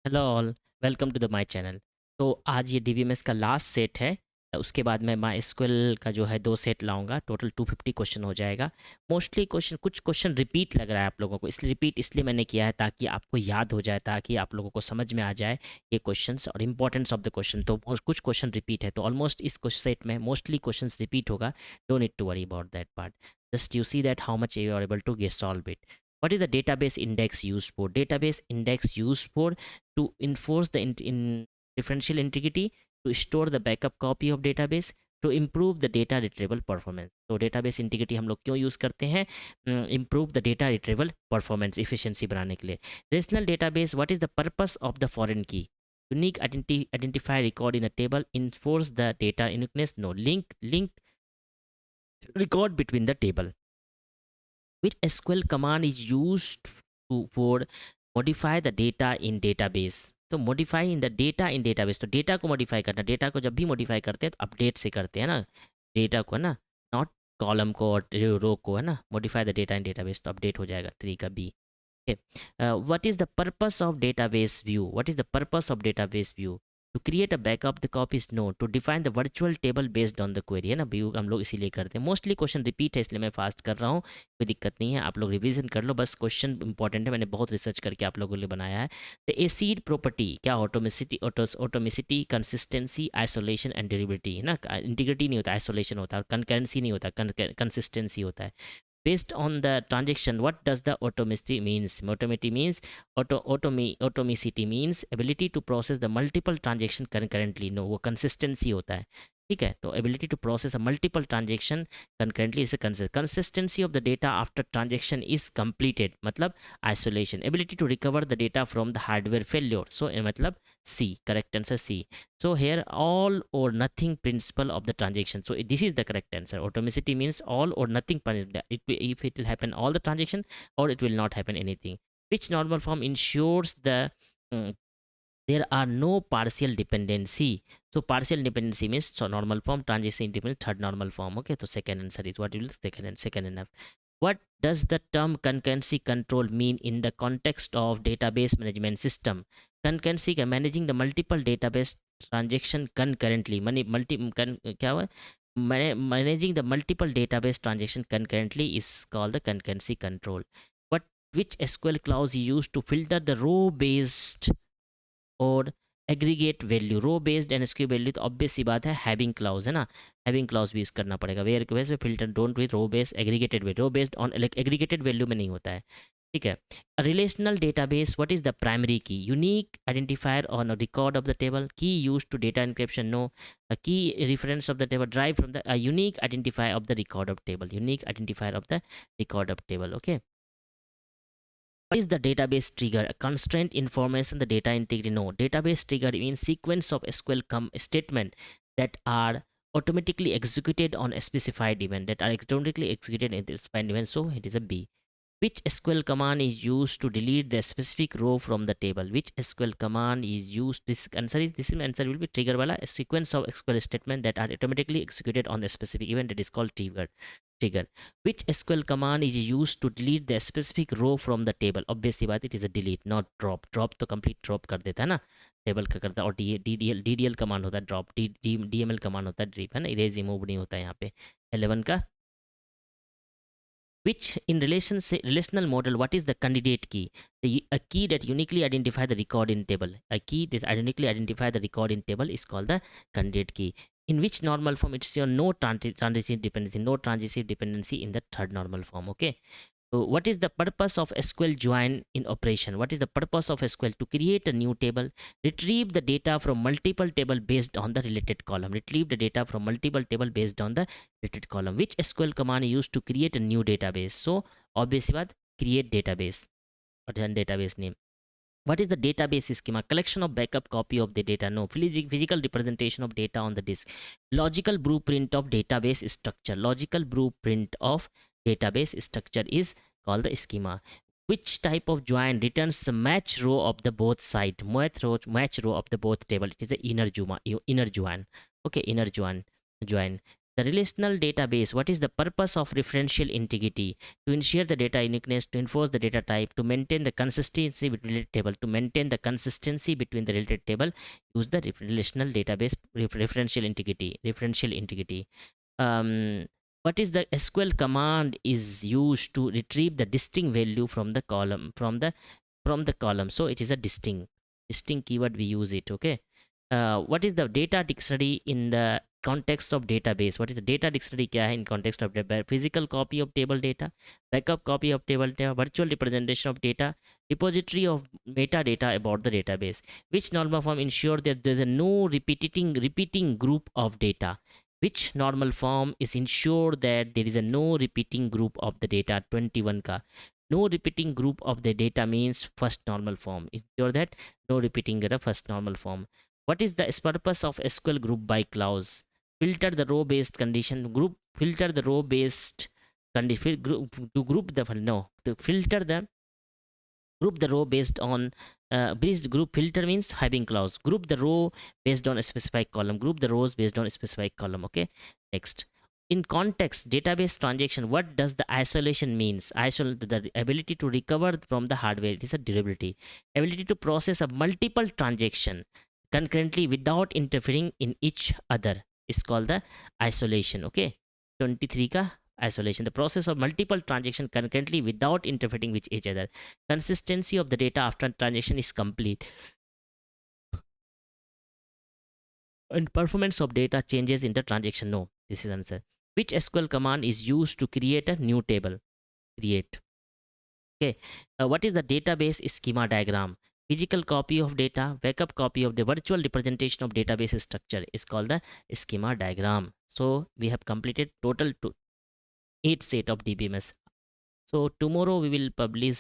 Hello all, welcome to the my channel. तो आज ये डीबीएमएस का लास्ट सेट है। उसके बाद मैं माई एसक्यूएल का जो है 2 सेट लाऊंगा। टोटल 250 क्वेश्चन हो जाएगा। मोस्टली कुछ क्वेश्चन रिपीट लग रहा है आप लोगों को, इसलिए रिपीट इसलिए मैंने किया है ताकि आपको याद हो जाए, ताकि आप लोगों को समझ में आ जाए ये क्वेश्चंस और इंपॉर्टेंस ऑफ द क्वेश्चन। तो कुछ क्वेश्चन रिपीट है, तो ऑलमोस्ट इस सेट में मोस्टली क्वेश्चन रिपीट होगा। Don't need to worry about that part. Just you see that how much you are able to get solve it. What is the database index used for? Database index used for to enforce the differential integrity, to store the backup copy of database, to improve the data retrieval performance. तो database integrity हम लोग क्यों use करते हैं? Improve the data retrieval performance, efficiency बढ़ाने के लिए. Relational database, what is the purpose of the foreign key? Unique identify record in the table, enforce the data uniqueness. No, link record between the table. Which SQL command is used for modify the data in database? तो modify in the data in database, तो data को modify करना, data को जब भी modify करते हैं तो अपडेट से करते हैं ना, डेटा को है ना, नॉट कॉलम को और रो को, है ना। modify the data in database तो अपडेट हो जाएगा, 3 का B. Okay. What is the purpose of database view? What is the purpose of database view? To create a backup the copies, no. To define the virtual table based on the query, है ना। View हम लोग इसीलिए करते हैं। Mostly question repeat है, इसलिए मैं फास्ट कर रहा हूँ, कोई दिक्कत नहीं है। आप लोग रिवीजन कर लो, बस क्वेश्चन इंपॉर्टेंट है, मैंने बहुत रिसर्च करके आप लोगों के लिए बनाया है। तो एसिड प्रॉपर्टी क्या? ऑटोमिसिटी, कंसिस्टेंसी, आइसोलेशन एंड ड्यूरेबिलिटी, है ना। इंटीग्रिटी नहीं होता, आइसोलेशन होता है, कंकरेंसी नहीं होता, कंसिस्टेंसी होता है। Based on the transaction, what does the automicity means? Automicity means automicity means ability to process the multiple transaction concurrently. No, वो consistency होता है, ठीक है। तो ability to process a multiple transaction concurrently is a consistency of the data after transaction is completed, मतलब isolation. Ability to recover the data from the hardware failure, so मतलब C, correct answer C. So here all or nothing principle of the transaction, so this is the correct answer. Automicity means all or nothing, if it will happen all the transaction or it will not happen anything. Which normal form ensures the mm, there are no partial dependency? So partial dependency means, so normal form, transaction independent, third normal form. Okay, so second answer is what you will, second enough. What does the term concurrency control mean in the context of database management system? Concurrency का managing the multiple database transaction concurrently, क्या हुआ? Managing the multiple database transaction concurrently is called the concurrency control. What which SQL clause is used to filter the row based और aggregate value? Row based and SQ value तो obvious सी बात है, having clause है ना, having clause भी use करना पड़ेगा। वेयर के में filter don't with row based aggregated value, row based on aggregated value में नहीं होता है, ठीक है। Relational database, what is the primary key? Unique identifier on record of the table, key use to data encryption, no. Key reference of the table drive from the unique identifier of the record of table, unique identifier of the record of table. Okay. What is the database trigger? A constraint information, the data integrity? No. Database trigger means sequence of SQL statement that are automatically executed on a specified event, that are automatically executed in the specified event. So it is a B. Which SQL command is used to delete the specific row from the table? Which SQL command is used? This answer will be trigger wala, a sequence of SQL statement that are automatically executed on the specific event, that is called trigger. Which SQL command is used to delete the specific row from the table? Obviously बात, it is a delete, not drop. Drop तो complete drop कर देता है ना, table का करता है। और DDL कमांड होता है ड्रॉप, DML कमांड होता है ड्रीप, है ना। इरेज रिमूव नहीं होता है यहाँ पे। 11 का which in relational model, what is the candidate key? A key that uniquely identify the record in table, a key that uniquely identify the record in table is called the candidate key. In which normal form? It's your no transitive dependency, no transitive dependency in the third normal form. Okay. So what is the purpose of SQL join in operation? What is the purpose of SQL? To create a new table, retrieve the data from multiple table based on the related column. Retrieve the data from multiple table based on the related column. Which SQL command is used to create a new database? So obviously what? Create database. What is the database name? What is the database schema? Collection of backup copy of the data. No. Physical representation of data on the disk. Logical blueprint of database structure. Logical blueprint of database structure is called the schema. Which type of join returns the match row of the both side? Match row of the both table. It is the inner join. Okay, inner join. The relational database, what is the purpose of referential integrity? To ensure the data uniqueness, to enforce the data type, to maintain the consistency between related table, to maintain the consistency between the related table, use the relational database referential integrity. Um, what is the SQL command is used to retrieve the distinct value from the column, from the column? So it is a distinct keyword, we use it. Okay. What is the data dictionary in the context of database? What is the data dictionary kya hai in context of database? Physical copy of table data, backup copy of table data, virtual representation of data, repository of metadata about the database. Which normal form ensure that there is a no repeating group of data? Which normal form is ensure that there is a no repeating group of the data? 21 ka. No repeating group of the data means first normal form. Ensure that no repeating the first normal form. What is the purpose of SQL group by clause? Filter the row based condition group. Filter the row based condition group to group the no to filter the group the row based on based group. Filter means having clause. Group the row based on a specific column. Group the rows based on a specific column. Okay. Next, in context database transaction, what does the isolation means? The ability to recover from the hardware. It is a durability. Ability to process a multiple transaction concurrently without interfering in each other is called the isolation. Okay. 23 ka isolation, the process of multiple transaction concurrently without interfering with each other. Consistency of the data after transaction is complete, and performance of data changes in the transaction. No, this is answer. Which SQL command is used to create a new table? Create. Okay. What is the database schema diagram? Physical copy of data, backup copy of the virtual representation of database structure is called the schema diagram. So we have completed total 8 set of DBMS. So tomorrow we will publish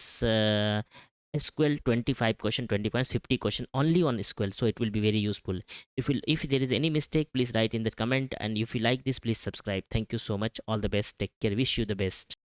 SQL 25 question, 20 points, 50 question only on SQL. So it will be very useful. If there is any mistake, please write in the comment. And if you like this, please subscribe. Thank you so much. All the best. Take care. Wish you the best.